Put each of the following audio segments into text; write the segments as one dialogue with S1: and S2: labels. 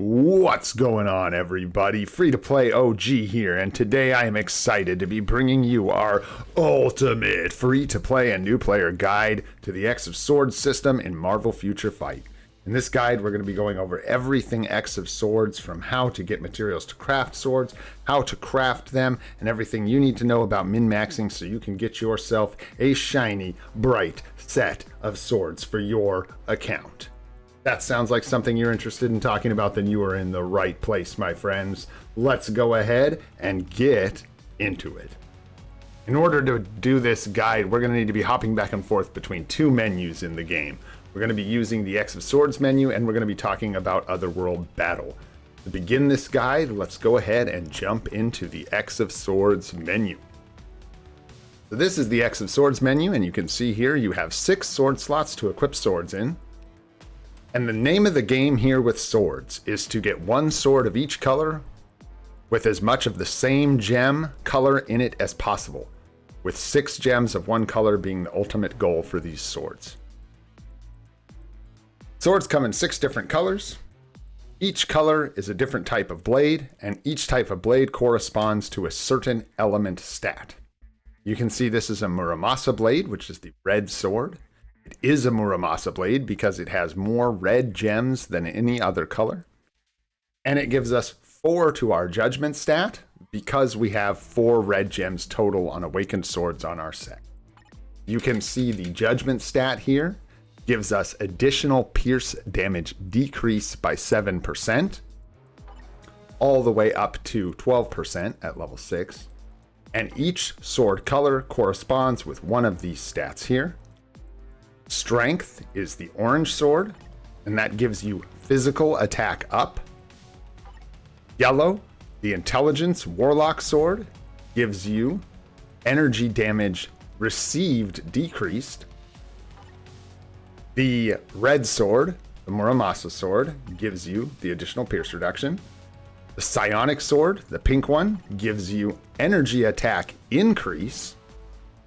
S1: What's going on, everybody? Free to play OG here, and today I am excited to be bringing you our ultimate free to play and new player guide to the X of Swords system in Marvel Future Fight. In this guide, we're going to be going over everything X of Swords, from how to get materials to craft swords, how to craft them, and everything you need to know about min-maxing so you can get yourself a shiny, bright set of swords for your account. That sounds like something you're interested in talking about, then you are in the right place, my friends. Let's go ahead and get into it. In order to do this guide, we're going to need to be hopping back and forth between two menus in the game. We're going to be using the X of Swords menu, and we're going to be talking about Otherworld Battle. To begin this guide, let's go ahead and jump into the X of Swords menu. So this is the X of Swords menu, and you can see here you have 6 sword slots to equip swords in. And the name of the game here with swords is to get 1 sword of each color with as much of the same gem color in it as possible, with 6 gems of 1 color being the ultimate goal for these swords. Swords come in 6 different colors. Each color is a different type of blade, and each type of blade corresponds to a certain element stat. You can see this is a Muramasa blade, which is the red sword. It is a Muramasa blade because it has more red gems than any other color. And it gives us 4 to our judgment stat because we have 4 red gems total on awakened swords on our set. You can see the judgment stat here gives us additional pierce damage decrease by 7%, all the way up to 12% at level 6. And each sword color corresponds with one of these stats here. Strength is the orange sword, and that gives you physical attack up. Yellow, the intelligence warlock sword, gives you energy damage received decreased. The red sword, the Muramasa sword, gives you the additional pierce reduction. The psionic sword, the pink one, gives you energy attack increase.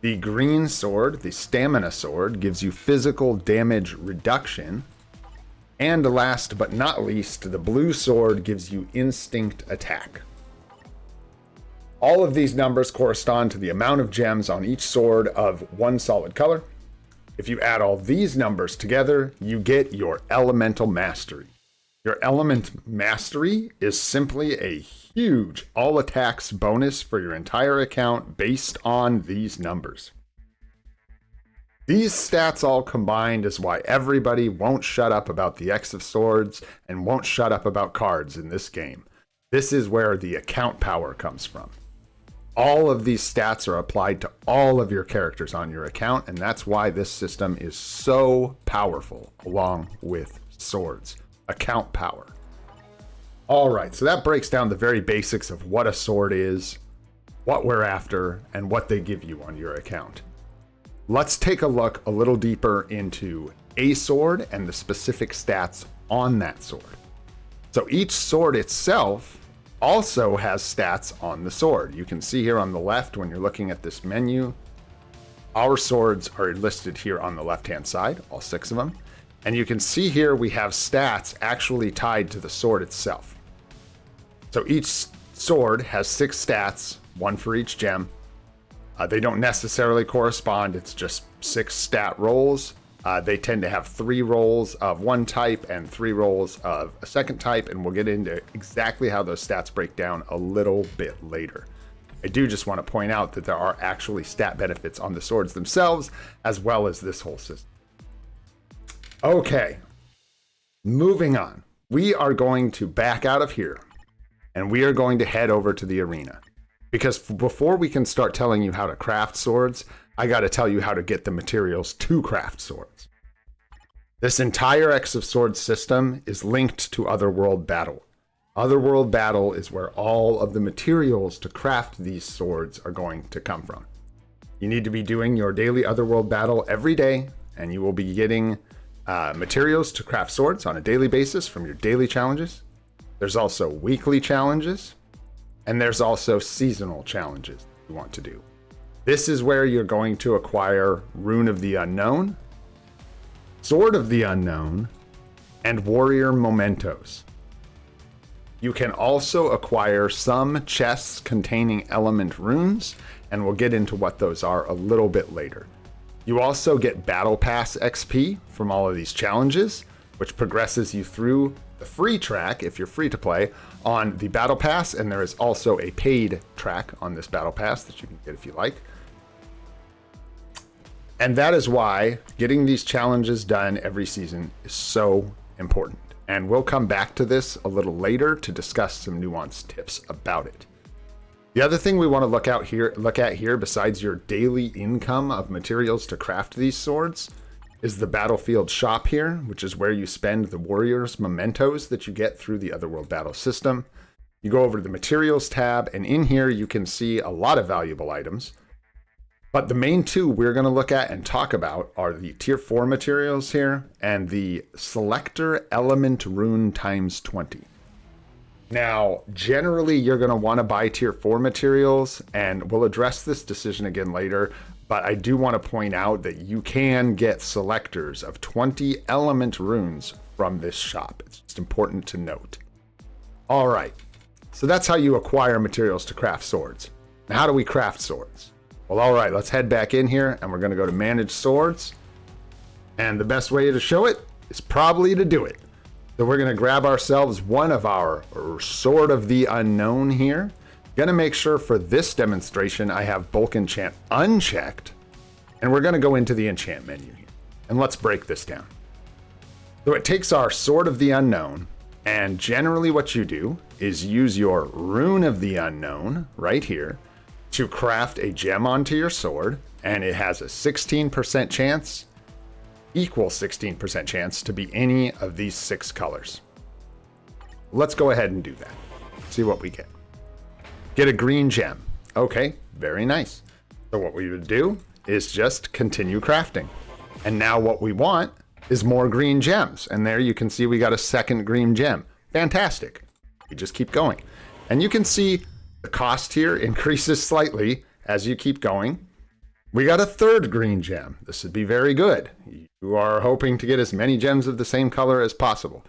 S1: The green sword, the stamina sword, gives you physical damage reduction. And last but not least, the blue sword gives you instinct attack. All of these numbers correspond to the amount of gems on each sword of 1 solid color. If you add all these numbers together, you get your elemental mastery. Your element mastery is simply a huge all attacks bonus for your entire account based on these numbers. These stats all combined is why everybody won't shut up about the X of Swords and won't shut up about cards in this game. This is where the account power comes from. All of these stats are applied to all of your characters on your account, and that's why this system is so powerful along with swords. Account power. All right, so that breaks down the very basics of what a sword is, what we're after, and what they give you on your account. Let's take a look a little deeper into a sword and the specific stats on that sword. So each sword itself also has stats on the sword. You can see here on the left when you're looking at this menu, our swords are listed here on the left-hand side, all 6 of them. And you can see here we have stats actually tied to the sword itself. So each sword has 6 stats, 1 for each gem. They don't necessarily correspond, it's just 6 stat rolls. They tend to have 3 rolls of one type and 3 rolls of a second type, and we'll get into exactly how those stats break down a little bit later. I do just want to point out that there are actually stat benefits on the swords themselves, as well as this whole system. Okay, moving on. We are going to back out of here and we are going to head over to the arena, because before we can start telling you how to craft swords, I got to tell you how to get the materials to craft swords. This entire X of Swords system is linked to Otherworld Battle. Otherworld Battle is where all of the materials to craft these swords are going to come from. You need to be doing your daily Otherworld Battle every day, and you will be getting materials to craft swords on a daily basis from your daily challenges. There's also weekly challenges, and there's also seasonal challenges you want to do. This is where you're going to acquire Rune of the Unknown, Sword of the Unknown, and Warrior Mementos. You can also acquire some chests containing element runes, and we'll get into what those are a little bit later. You also get Battle Pass XP from all of these challenges, which progresses you through the free track, if you're free to play, on the Battle Pass, and there is also a paid track on this Battle Pass that you can get if you like. And that is why getting these challenges done every season is so important. And we'll come back to this a little later to discuss some nuanced tips about it. The other thing we want to look at here, besides your daily income of materials to craft these swords, is the battlefield shop here, which is where you spend the warriors mementos that you get through the Otherworld battle system. You go over to the materials tab, and in here you can see a lot of valuable items. But the main two we're going to look at and talk about are the tier 4 materials here and the Selector Element Rune times 20. Now, generally, you're going to want to buy tier 4 materials, and we'll address this decision again later, but I do want to point out that you can get selectors of 20 element runes from this shop. It's just important to note. All right, so that's how you acquire materials to craft swords. Now, how do we craft swords? Well, all right, let's head back in here, and we're going to go to Manage Swords, and the best way to show it is probably to do it. So we're going to grab ourselves one of our Sword of the Unknown here. Going to make sure for this demonstration I have bulk enchant unchecked, and we're going to go into the enchant menu here. And let's break this down. So it takes our Sword of the Unknown, and generally what you do is use your Rune of the Unknown right here to craft a gem onto your sword, and it has a 16% chance, equal 16% chance to be any of these 6 colors. Let's go ahead and do that. See what we get. Get a green gem. Okay, very nice. So what we would do is just continue crafting. And now what we want is more green gems. And there you can see we got a second green gem. Fantastic. We just keep going. And you can see the cost here increases slightly as you keep going. We got a third green gem. This would be very good. You are hoping to get as many gems of the same color as possible.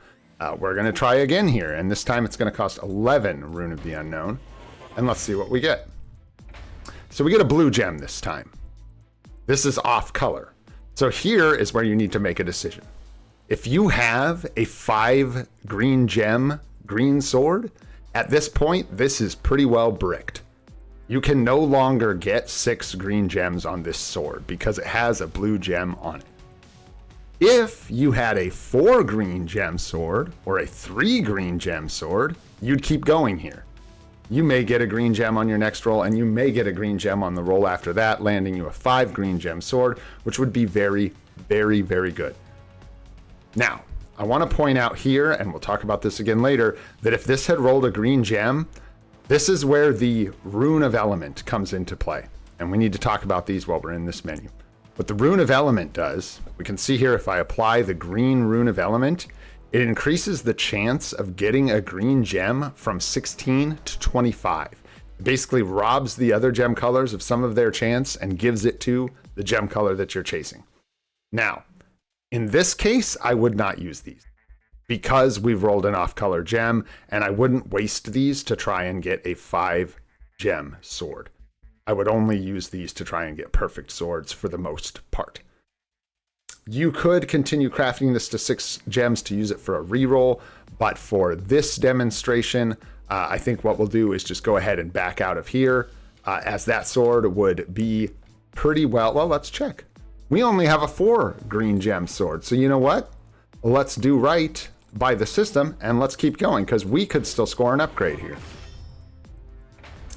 S1: We're going to try again here, and this time it's going to cost 11 Rune of the Unknown. And let's see what we get. So we get a blue gem this time. This is off color. So here is where you need to make a decision. If you have a 5 green gem green sword, at this point, this is pretty well bricked. You can no longer get 6 green gems on this sword because it has a blue gem on it. If you had a 4 green gem sword or a 3 green gem sword, you'd keep going here. You may get a green gem on your next roll, and you may get a green gem on the roll after that, landing you a 5 green gem sword, which would be very, very, very good. Now, I want to point out here, and we'll talk about this again later, that if this had rolled a green gem, this is where the Rune of Element comes into play. And we need to talk about these while we're in this menu. What the Rune of Element does, we can see here if I apply the green Rune of Element, it increases the chance of getting a green gem from 16 to 25. It basically robs the other gem colors of some of their chance and gives it to the gem color that you're chasing. Now, in this case, I would not use these because we've rolled an off-color gem, and I wouldn't waste these to try and get a 5 gem sword. I would only use these to try and get perfect swords for the most part. You could continue crafting this to 6 gems to use it for a reroll, but for this demonstration, I think what we'll do is just go ahead and back out of here, as that sword would be pretty well let's check. We only have a 4 green gem sword, so you know what? Let's do right by the system, and let's keep going, because we could still score an upgrade here.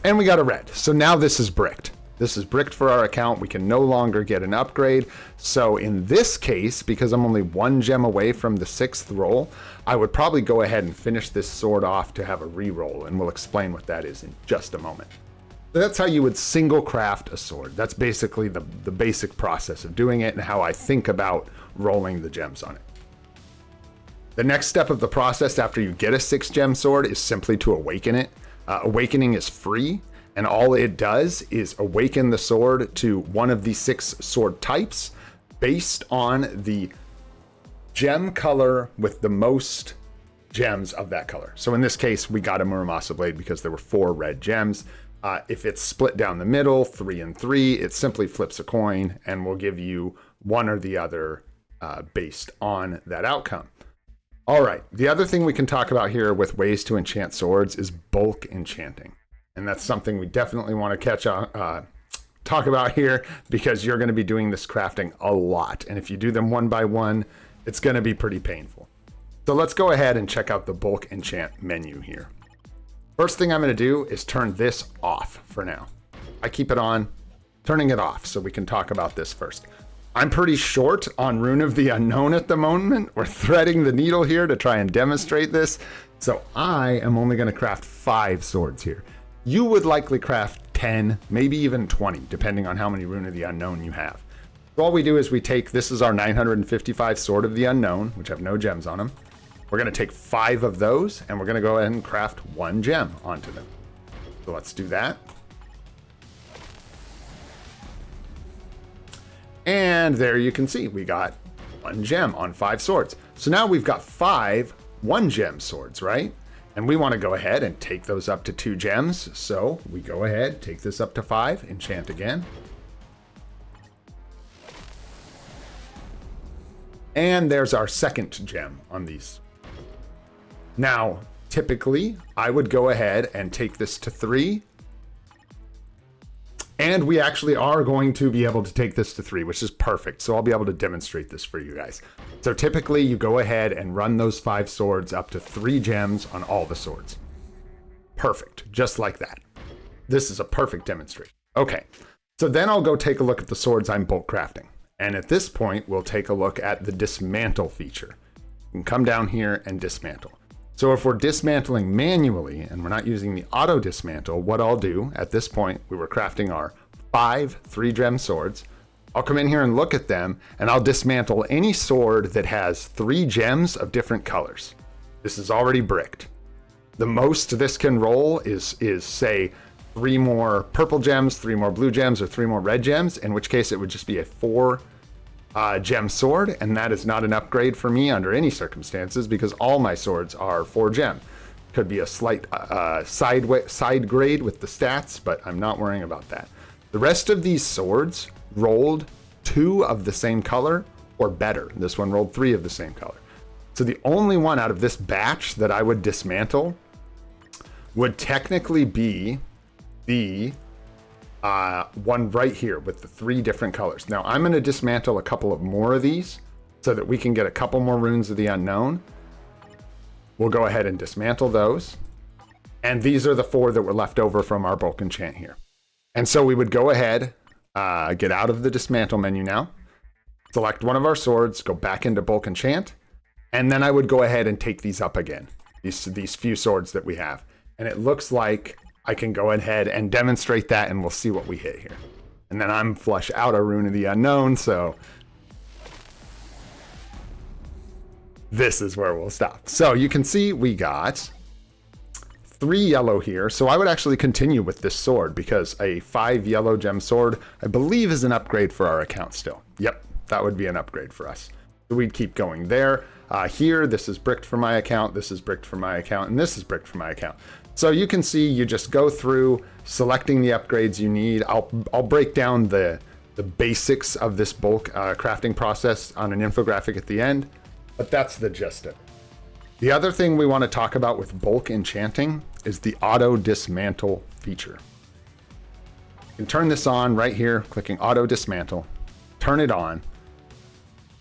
S1: And we got a red, so now this is bricked. This is bricked for our account. We can no longer get an upgrade. So in this case, because I'm only 1 gem away from the 6th roll, I would probably go ahead and finish this sword off to have a reroll, and we'll explain what that is in just a moment. So that's how you would single craft a sword. That's basically the basic process of doing it and how I think about rolling the gems on it. The next step of the process after you get a 6 gem sword is simply to awaken it. Awakening is free, and all it does is awaken the sword to one of the 6 sword types based on the gem color with the most gems of that color. So in this case, we got a Muramasa blade because there were 4 red gems. If it's split down the middle, 3 and 3, it simply flips a coin and will give you one or the other based on that outcome. All right, the other thing we can talk about here with ways to enchant swords is bulk enchanting. And that's something we definitely want to talk about here, because you're going to be doing this crafting a lot. And if you do them one by one, it's going to be pretty painful. So let's go ahead and check out the bulk enchant menu here. First thing I'm going to do is turn this off for now. I keep it on, turning it off so we can talk about this first. I'm pretty short on Rune of the Unknown at the moment. We're threading the needle here to try and demonstrate this. So I am only going to craft 5 swords here. You would likely craft 10, maybe even 20, depending on how many Rune of the Unknown you have. So all we do is we take, this is our 955 Sword of the Unknown, which have no gems on them. We're going to take 5 of those, and we're going to go ahead and craft 1 gem onto them. So let's do that. And there you can see we got 1 gem on 5 swords. So now we've got 5 1-gem swords, right? And we want to go ahead and take those up to 2 gems. So we go ahead, take this up to 5, enchant again. And there's our 2nd gem on these. Now, typically, I would go ahead and take this to 3. And we actually are going to be able to take this to 3, which is perfect. So I'll be able to demonstrate this for you guys. So typically, you go ahead and run those 5 swords up to 3 gems on all the swords. Perfect, just like that. This is a perfect demonstration. Okay, so then I'll go take a look at the swords I'm bulk crafting. And at this point, we'll take a look at the Dismantle feature. You can come down here and dismantle. So if we're dismantling manually and we're not using the auto dismantle, what I'll do at this point, we were crafting our 5 3-gem swords. I'll come in here and look at them, and I'll dismantle any sword that has 3 gems of different colors. This is already bricked. The most this can roll is say 3 more purple gems, 3 more blue gems, or 3 more red gems, in which case it would just be a 4 gem sword, and that is not an upgrade for me under any circumstances because all my swords are 4 gem. Could be a slight side grade with the stats, but I'm not worrying about that. The rest of these swords rolled 2 of the same color or better. This one rolled 3 of the same color. So the only one out of this batch that I would dismantle would technically be the one right here with the 3 different colors. Now I'm going to dismantle a couple of more of these so that we can get a couple more Runes of the Unknown. We'll go ahead and dismantle those. And these are the 4 that were left over from our bulk enchant here. And so we would go ahead, get out of the dismantle menu now, select one of our swords, go back into bulk enchant, and then I would go ahead and take these up again, these few swords that we have. And it looks like I can go ahead and demonstrate that, and we'll see what we hit here. And then I'm flush out a Rune of the Unknown, so this is where we'll stop. So you can see we got 3 yellow here. So I would actually continue with this sword because a 5 yellow gem sword, I believe, is an upgrade for our account still. Yep, that would be an upgrade for us. So we'd keep going there. Here, this is bricked for my account, this is bricked for my account, and this is bricked for my account. So you can see you just go through selecting the upgrades you need. I'll break down the basics of this bulk crafting process on an infographic at the end, but that's the gist of it. The other thing we want to talk about with bulk enchanting is the auto dismantle feature. You can turn this on right here, clicking auto dismantle, turn it on.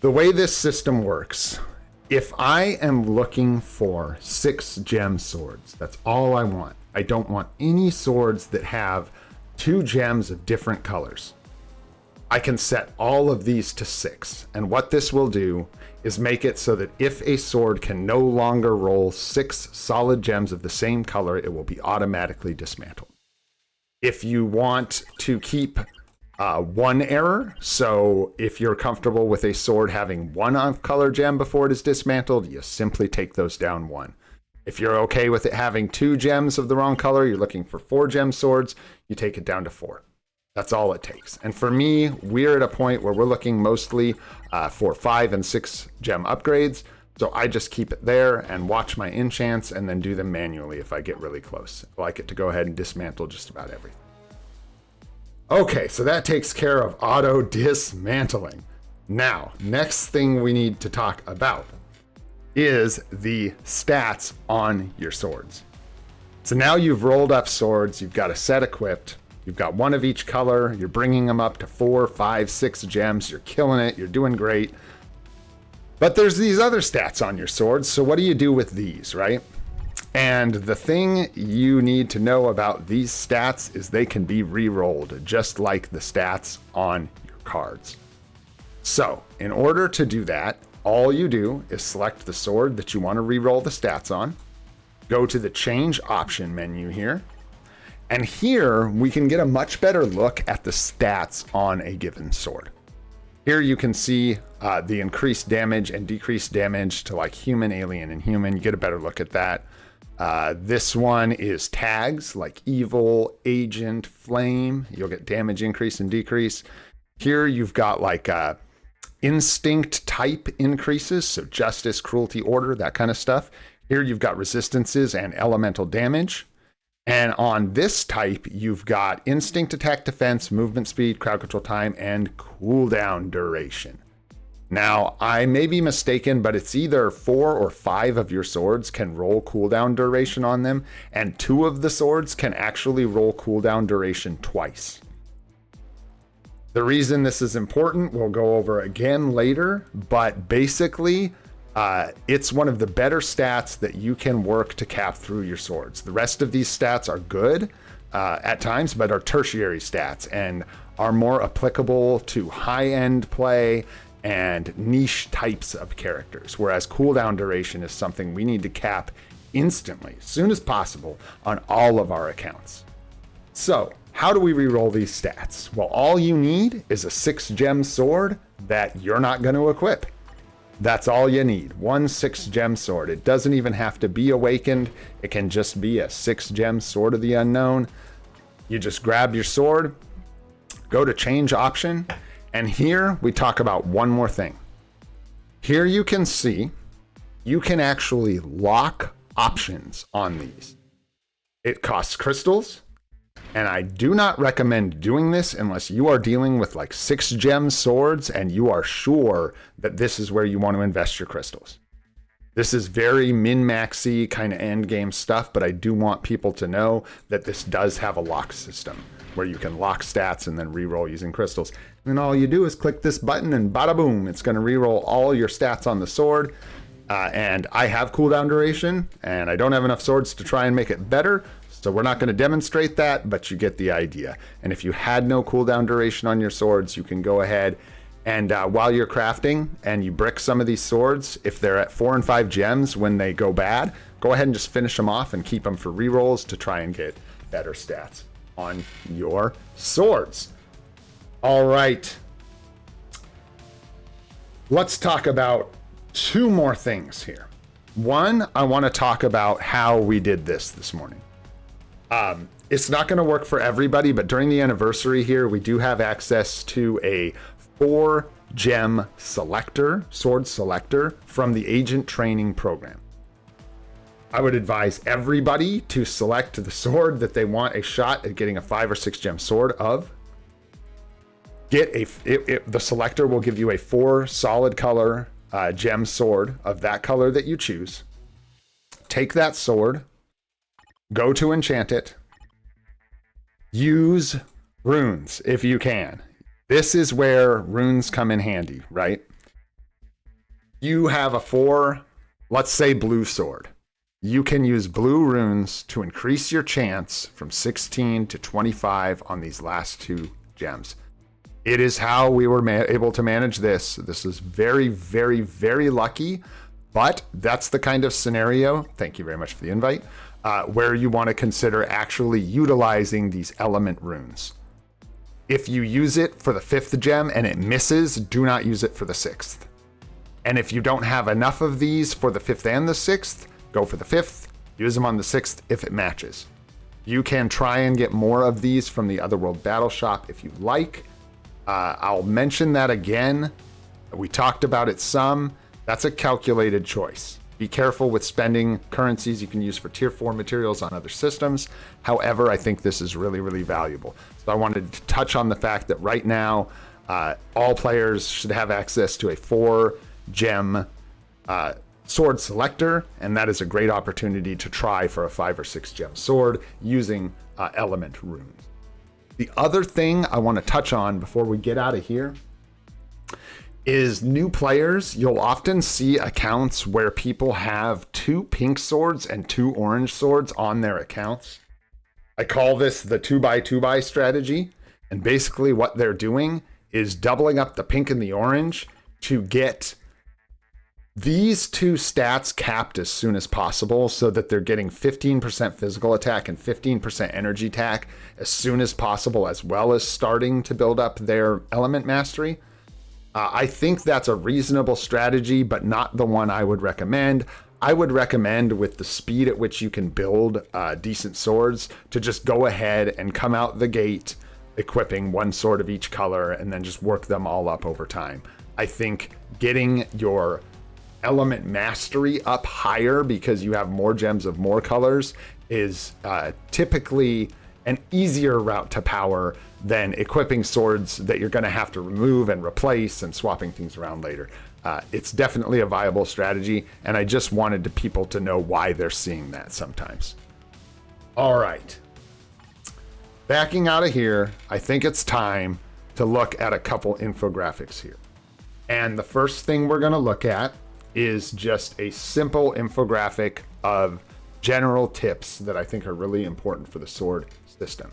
S1: The way this system works, if I am looking for 6 gem swords, that's all I want. I don't want any swords that have 2 gems of different colors. I can set all of these to 6. And what this will do is make it so that if a sword can no longer roll 6 solid gems of the same color, it will be automatically dismantled. If you want to keep 1 error, so if you're comfortable with a sword having 1 off-color gem before it is dismantled, you simply take those down 1. If you're okay with it having 2 gems of the wrong color, you're looking for 4 gem swords, you take it down to 4. That's all it takes. And for me, we're at a point where we're looking mostly for 5 and 6 gem upgrades. So I just keep it there and watch my enchants and then do them manually if I get really close. I like it to go ahead and dismantle just about everything. Okay, so that takes care of auto dismantling. Now, next thing we need to talk about is the stats on your swords. So now you've rolled up swords, you've got a set equipped, you've got one of each color, you're bringing them up to 4, 5, 6 gems, you're killing it, you're doing great. But there's these other stats on your swords, so what do you do with these, right? And the thing you need to know about these stats is they can be re-rolled, just like the stats on your cards. So, in order to do that, all you do is select the sword that you want to re-roll the stats on, go to the change option menu here, and here we can get a much better look at the stats on a given sword. Here you can see the increased damage and decreased damage to like human, alien, and human. You get a better look at that. This one is tags like evil, agent, flame. You'll get damage increase and decrease. Here you've got like instinct type increases. So justice, cruelty, order, that kind of stuff. Here you've got resistances and elemental damage. And on this type, you've got instinct, attack, defense, movement speed, crowd control time, and cooldown duration. Now, I may be mistaken, but it's either 4 or 5 of your swords can roll cooldown duration on them, and 2 of the swords can actually roll cooldown duration twice. The reason this is important, we'll go over again later, but basically, it's one of the better stats that you can work to cap through your swords. The rest of these stats are good at times, but are tertiary stats and are more applicable to high-end play and niche types of characters, whereas cooldown duration is something we need to cap instantly, as soon as possible, on all of our accounts. So, how do we reroll these stats? Well, all you need is a 6-gem sword that you're not going to equip. That's all you need. 1 6-gem sword. It doesn't even have to be awakened. It can just be a 6-gem sword of the unknown. You just grab your sword, go to change option, and here we talk about one more thing. Here you can see you can actually lock options on these. It costs crystals, and I do not recommend doing this unless you are dealing with like 6-gem swords and you are sure that this is where you want to invest your crystals. This is very min-maxy kind of end game stuff, but I do want people to know that this does have a lock system where you can lock stats and then reroll using crystals. And then all you do is click this button and bada boom, it's going to reroll all your stats on the sword. And I have cooldown duration and I don't have enough swords to try and make it better. So we're not going to demonstrate that, but you get the idea. And if you had no cooldown duration on your swords, you can go ahead and while you're crafting and you brick some of these swords, if they're at 4 and 5 gems when they go bad, go ahead and just finish them off and keep them for rerolls to try and get better stats on your swords. All right. Let's talk about 2 more things here. One, I want to talk about how we did this morning. It's not going to work for everybody, but during the anniversary here, we do have access to a 4-gem selector, sword selector from the agent training program. I would advise everybody to select the sword that they want a shot at getting a 5 or 6 gem sword of. The selector will give you a 4 solid color gem sword of that color that you choose. Take that sword, go to enchant it, use runes if you can. This is where runes come in handy, right? You have a 4, let's say blue sword. You can use blue runes to increase your chance from 16 to 25 on these last 2 gems. It is how we were able to manage this. This is very, very, very lucky, but that's the kind of scenario, thank you very much for the invite, where you want to consider actually utilizing these element runes. If you use it for the 5th gem and it misses, do not use it for the 6th. And if you don't have enough of these for the 5th and the 6th, go for the 5th, use them on the 6th if it matches. You can try and get more of these from the Otherworld Battle Shop if you like. I'll mention that again. We talked about it some. That's a calculated choice. Be careful with spending currencies you can use for tier 4 materials on other systems. However, I think this is really, really valuable. So I wanted to touch on the fact that right now, all players should have access to a 4-gem sword selector, and that is a great opportunity to try for a 5 or 6 gem sword using element runes. The other thing I want to touch on before we get out of here is new players. You'll often see accounts where people have 2 pink swords and 2 orange swords on their accounts. I call this the 2x2x strategy. And basically what they're doing is doubling up the pink and the orange to get these 2 stats capped as soon as possible so that they're getting 15% physical attack and 15% energy attack as soon as possible, as well as starting to build up their element mastery. I think that's a reasonable strategy, but not the one I would recommend. I would recommend, with the speed at which you can build decent swords, to just go ahead and come out the gate equipping 1 sword of each color and then just work them all up over time. I think getting your element mastery up higher because you have more gems of more colors is typically an easier route to power than equipping swords that you're going to have to remove and replace and swapping things around later. It's definitely a viable strategy, and I just wanted people to know why they're seeing that sometimes. All right. Backing out of here, I think it's time to look at a couple infographics here. And the first thing we're going to look at is just a simple infographic of general tips that I think are really important for the sword system.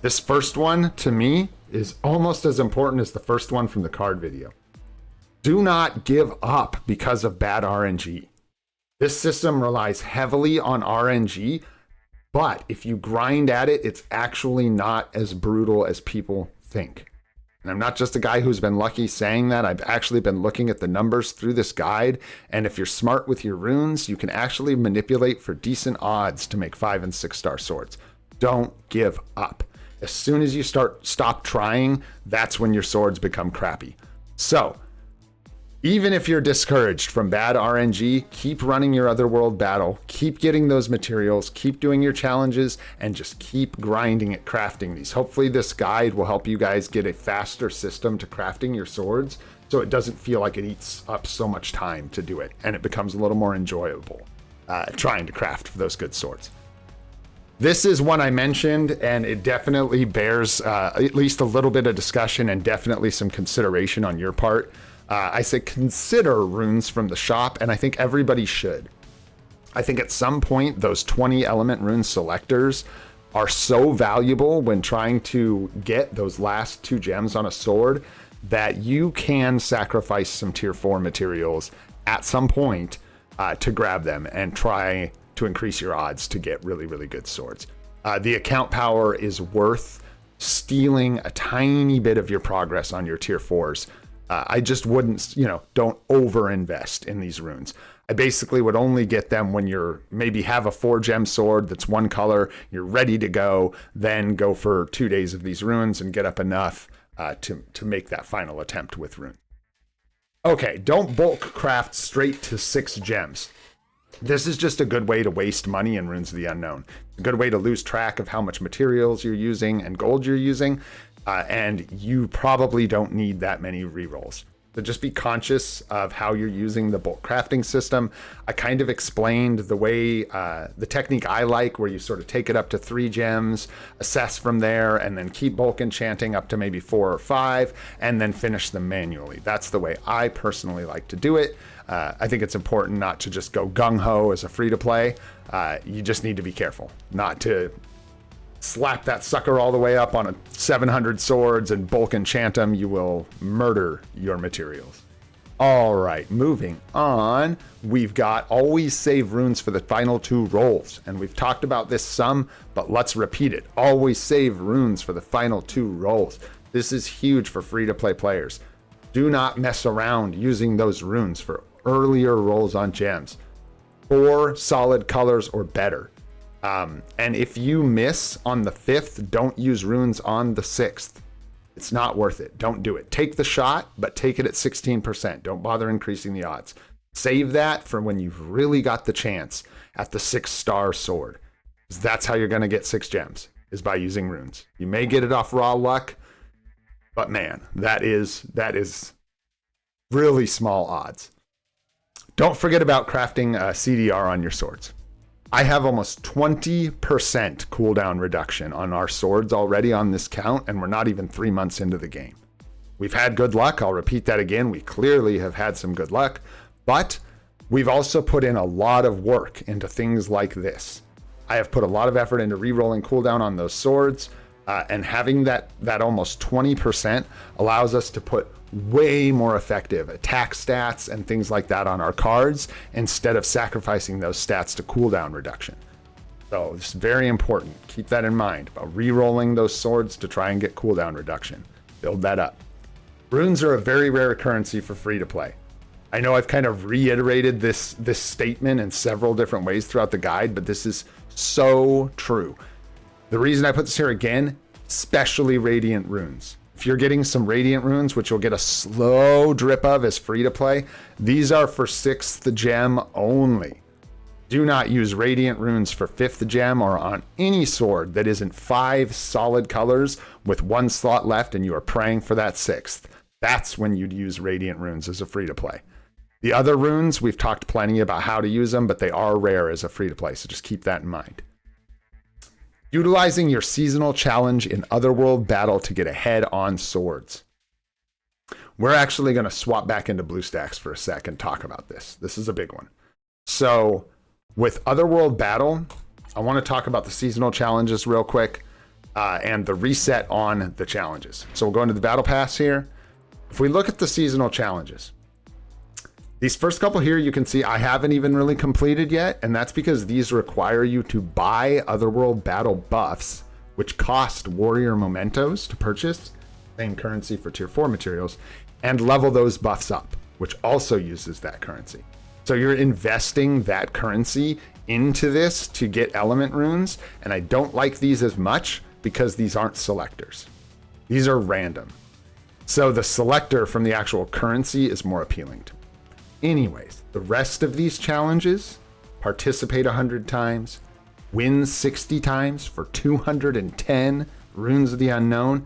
S1: This first one, to me, is almost as important as the first one from the card video. Do not give up because of bad RNG. This system relies heavily on RNG, but if you grind at it, it's actually not as brutal as people think. And I'm not just a guy who's been lucky saying that. I've actually been looking at the numbers through this guide. And if you're smart with your runes, you can actually manipulate for decent odds to make 5 and 6 star swords. Don't give up. As soon as you stop trying, that's when your swords become crappy. So even if you're discouraged from bad RNG, keep running your Otherworld battle, keep getting those materials, keep doing your challenges, and just keep grinding at crafting these. Hopefully this guide will help you guys get a faster system to crafting your swords so it doesn't feel like it eats up so much time to do it, and it becomes a little more enjoyable trying to craft those good swords. This is one I mentioned, and it definitely bears at least a little bit of discussion and definitely some consideration on your part. I say consider runes from the shop, and I think everybody should. I think at some point those 20 element rune selectors are so valuable when trying to get those last 2 gems on a sword that you can sacrifice some tier 4 materials at some point to grab them and try to increase your odds to get really, really good swords. The account power is worth stealing a tiny bit of your progress on your tier 4s. I just wouldn't, don't over-invest in these runes. I basically would only get them when you're maybe have a 4-gem sword that's 1 color, you're ready to go, then go for 2 days of these runes and get up enough to make that final attempt with runes. Okay, don't bulk craft straight to 6 gems. This is just a good way to waste money in Runes of the Unknown. A good way to lose track of how much materials you're using and gold you're using. And you probably don't need that many rerolls. So just be conscious of how you're using the bulk crafting system. I kind of explained the way, the technique I like, where you sort of take it up to 3 gems, assess from there, and then keep bulk enchanting up to maybe 4 or 5, and then finish them manually. That's the way I personally like to do it. I think it's important not to just go gung-ho as a free-to-play. You just need to be careful not to slap that sucker all the way up on 700 swords and bulk enchant them. You will murder your materials. All right, moving on. We've got always save runes for the final 2 rolls. And we've talked about this some, but let's repeat it. Always save runes for the final 2 rolls. This is huge for free-to-play players. Do not mess around using those runes for earlier rolls on gems. 4 solid colors or better. And if you miss on the 5th, don't use runes on the 6th. It's not worth it. Don't do it. Take the shot, but take it at 16%. Don't bother increasing the odds. Save that for when you've really got the chance at the 6-star sword. That's how you're going to get 6 gems, is by using runes. You may get it off raw luck, but man, that is really small odds. Don't forget about crafting CDR on your swords. I have almost 20% cooldown reduction on our swords already on this count, and we're not even 3 months into the game. We've had good luck. I'll repeat that again. We clearly have had some good luck, but we've also put in a lot of work into things like this. I have put a lot of effort into re-rolling cooldown on those swords, and having that almost 20% allows us to put way more effective attack stats and things like that on our cards instead of sacrificing those stats to cooldown reduction. So it's very important. Keep that in mind about re-rolling those swords to try and get cooldown reduction. Build that up. Runes are a very rare currency for free to play. I know I've kind of reiterated this statement in several different ways throughout the guide, but this is so true. The reason I put this here again, especially Radiant runes. If you're getting some Radiant runes, which you'll get a slow drip of as free to play, these are for 6th gem only. Do not use Radiant runes for 5th gem or on any sword that isn't 5 solid colors with 1 slot left and you are praying for that 6th. That's when you'd use Radiant runes as a free to play. The other runes, we've talked plenty about how to use them, but they are rare as a free to play, so just keep that in mind. Utilizing your seasonal challenge in Otherworld battle to get ahead on swords. We're actually going to swap back into BlueStacks for a sec and talk about this. This is a big one. So with Otherworld battle, I want to talk about the seasonal challenges real quick and the reset on the challenges. So we'll go into the battle pass here. If we look at the seasonal challenges, these first couple here, you can see I haven't even really completed yet, and that's because these require you to buy Otherworld battle buffs, which cost warrior mementos to purchase, same currency for tier 4 materials, and level those buffs up, which also uses that currency. So you're investing that currency into this to get element runes, and I don't like these as much because these aren't selectors. These are random. So the selector from the actual currency is more appealing to me. Anyways, the rest of these challenges, participate 100 times, win 60 times for 210 runes of the unknown,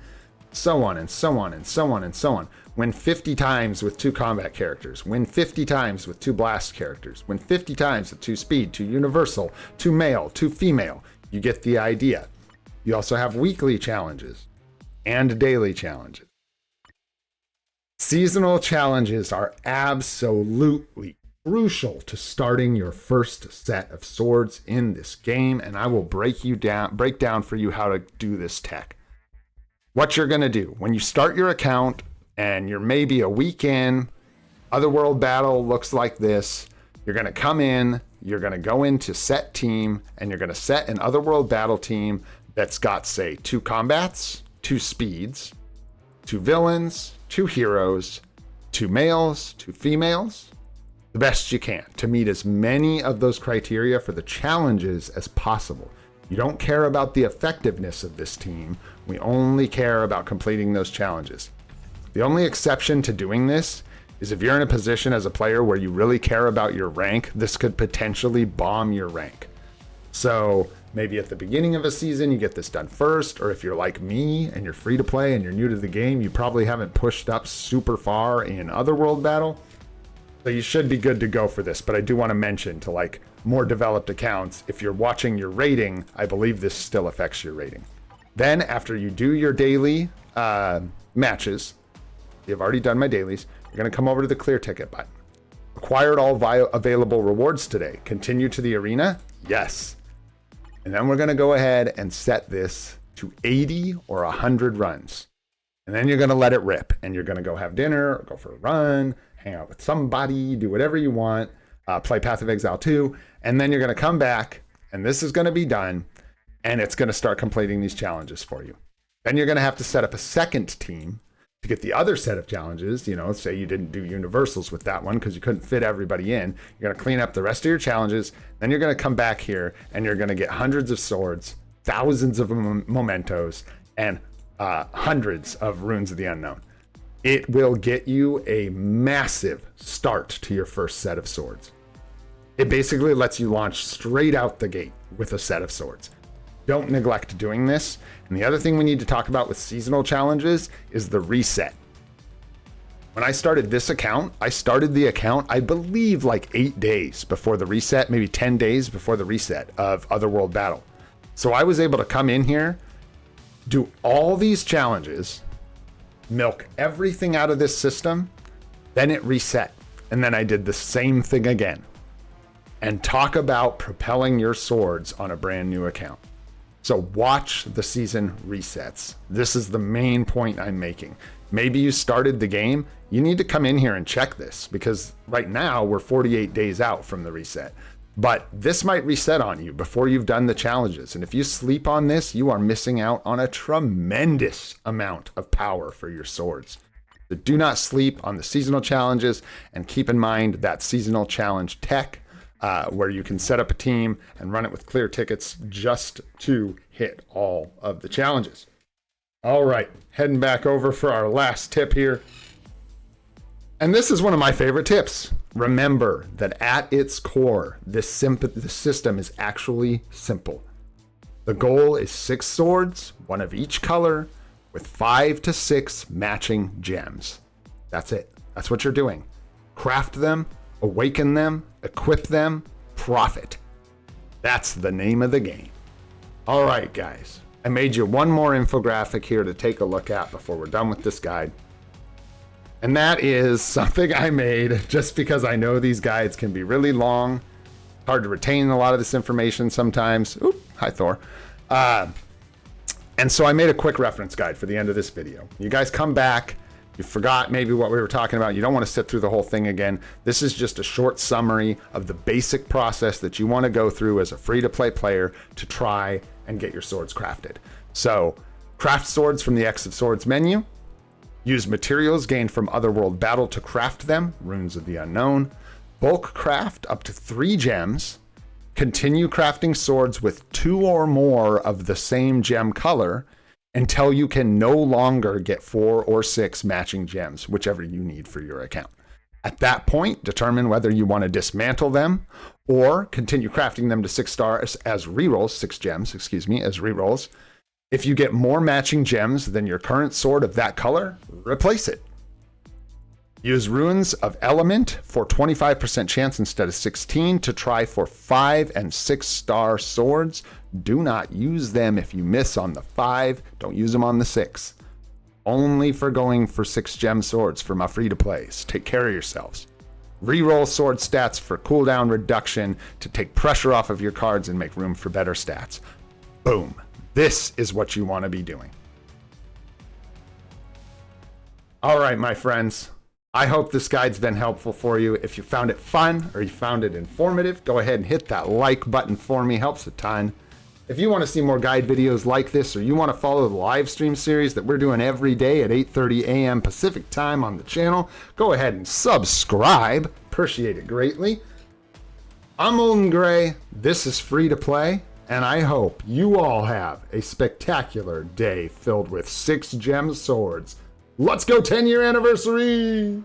S1: so on and so on and so on and so on. Win 50 times with 2 combat characters, win 50 times with 2 blast characters, win 50 times with 2 speed, 2 universal, 2 male, 2 female. You get the idea. You also have weekly challenges and daily challenges. Seasonal challenges are absolutely crucial to starting your first set of swords in this game, and I will break down for you how to do this tech. What you're going to do when you start your account and you're maybe a week in, Otherworld battle looks like this. You're going to come in, you're going to go into set team, and you're going to set an Otherworld battle team that's got, say, 2 combats, 2 speeds, 2 villains, 2 heroes, 2 males, 2 females, the best you can to meet as many of those criteria for the challenges as possible. You don't care about the effectiveness of this team. We only care about completing those challenges. The only exception to doing this is if you're in a position as a player where you really care about your rank, this could potentially bomb your rank. So maybe at the beginning of a season, you get this done first, or if you're like me and you're free to play and you're new to the game, you probably haven't pushed up super far in Otherworld battle. So you should be good to go for this, but I do want to mention to like more developed accounts, if you're watching your rating, I believe this still affects your rating. Then after you do your daily matches, you've already done my dailies, you're going to come over to the clear ticket button. Acquired all available rewards today. Continue to the arena? Yes. And then we're going to go ahead and set this to 80 or 100 runs. And then you're going to let it rip. And you're going to go have dinner, or go for a run, hang out with somebody, do whatever you want, play Path of Exile 2. And then you're going to come back, and this is going to be done, and it's going to start completing these challenges for you. Then you're going to have to set up a second team to get the other set of challenges. You know, say you didn't do universals with that one because you couldn't fit everybody in. You're going to clean up the rest of your challenges. Then you're going to come back here and you're going to get hundreds of swords, thousands of mementos, and hundreds of runes of the unknown. it will get you a massive start to your first set of swords. It basically lets you launch straight out the gate with a set of swords. Don't neglect doing this. And the other thing we need to talk about with seasonal challenges is the reset. When I started this account, I started the account, I believe, like 8 days before the reset, maybe 10 days before the reset of Otherworld Battle. So I was able to come in here, do all these challenges, milk everything out of this system, then it reset. And then I did the same thing again. And talk about propelling your swords on a brand new account. So watch the season resets. This is the main point I'm making. Maybe you started the game. You need to come in here and check this, because right now we're 48 days out from the reset. But this might reset on you before you've done the challenges. And if you sleep on this, you are missing out on a tremendous amount of power for your swords. So do not sleep on the seasonal challenges, and keep in mind that seasonal challenge tech, where you can set up a team and run it with clear tickets just to hit all of the challenges. All right, heading back over for our last tip here. And this is one of my favorite tips. Remember that at its core, the system is actually simple. The goal is 6 swords, 1 of each color, with 5 to 6 matching gems. That's it. That's what you're doing. Craft them, awaken them, equip them, profit. That's the name of the game. All right, guys. I made you one more infographic here to take a look at before we're done with this guide. And that is something I made just because I know these guides can be really long. Hard to retain a lot of this information sometimes. Oop, hi Thor. And so I made a quick reference guide for the end of this video. You guys come back, you forgot maybe what we were talking about, you don't want to sit through the whole thing again. This is just a short summary of the basic process that you want to go through as a free-to-play player to try and get your swords crafted. So, craft swords from the X of Swords menu. Use materials gained from Otherworld Battle to craft them, Runes of the Unknown. Bulk craft up to 3 gems. Continue crafting swords with 2 or more of the same gem color until you can no longer get 4 or 6 matching gems, whichever you need for your account. At that point, determine whether you want to dismantle them or continue crafting them to 6 stars as rerolls, 6 gems, excuse me, as rerolls. If you get more matching gems than your current sword of that color, replace it. Use Runes of Element for 25% chance instead of 16 to try for 5 and 6 star swords. Do not use them if you miss on the 5. Don't use them on the 6. Only for going for 6 gem swords for my free-to-plays. Take care of yourselves. Reroll sword stats for cooldown reduction to take pressure off of your cards and make room for better stats. Boom. This is what you want to be doing. All right, my friends. I hope this guide's been helpful for you. If you found it fun or you found it informative, go ahead and hit that like button for me. Helps a ton. If you want to see more guide videos like this, or you want to follow the live stream series that we're doing every day at 8:30 a.m. Pacific time on the channel, go ahead and subscribe. Appreciate it greatly. I'm Olden Gray. This is Free to Play. And I hope you all have a spectacular day filled with 6 gem swords. Let's go 10-year anniversary!